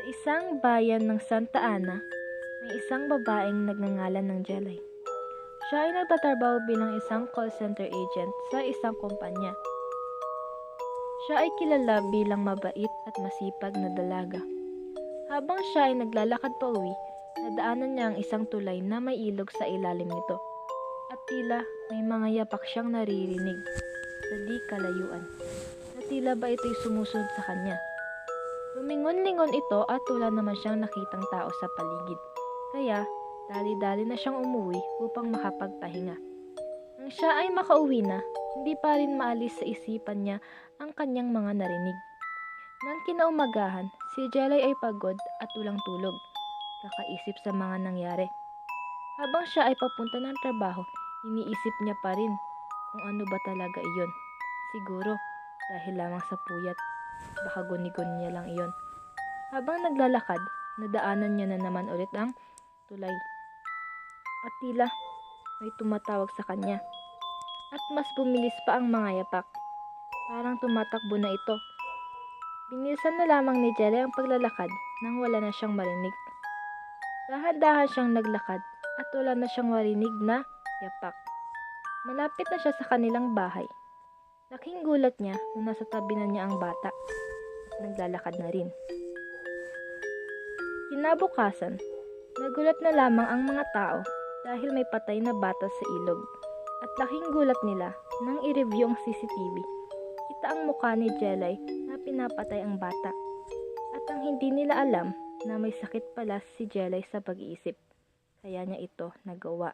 Sa isang bayan ng Santa Ana, may isang babaeng nagngangalan ng Jelay. Siya ay nagtatrabaho bilang isang call center agent sa isang kumpanya. Siya ay kilala bilang mabait at masipag na dalaga. Habang siya ay naglalakad pa uwi, nadaanan niya ang isang tulay na may ilog sa ilalim nito. At tila may mga yapak siyang naririnig sa di kalayuan, na tila ba ito'y sumusunod sa kanya. Lumingon-lingon ito at wala naman siyang nakitang tao sa paligid. Kaya, dali-dali na siyang umuwi upang makapagpahinga. Nang siya ay makauwi na, hindi pa rin maalis sa isipan niya ang kanyang mga narinig. Nang kinaumagahan, si Jelay ay pagod at walang tulog, kakaisip sa mga nangyari. Habang siya ay papunta ng trabaho, iniisip niya pa rin kung ano ba talaga iyon. Siguro, dahil lamang sa puyat, baka guni-guni niya lang iyon. Habang naglalakad, nadaanan niya na naman ulit ang tulay. At tila may tumatawag sa kanya. At mas bumilis pa ang mga yapak. Parang tumatakbo na ito. Binisan na lamang ni Jelly ang paglalakad nang wala na siyang marinig. Dahan-dahan siyang naglakad at wala na siyang marinig na yapak. Malapit na siya sa kanilang bahay. Laking gulat niya na nasa tabi na niya ang bata at naglalakad na rin. Kinabukasan, nagulat na lamang ang mga tao dahil may patay na bata sa ilog. At laking gulat nila nang i-review ang CCTV. Kita ang mukha ni Jelay na pinapatay ang bata. At ang hindi nila alam na may sakit pala si Jelay sa pag-iisip. Kaya niya ito nagawa.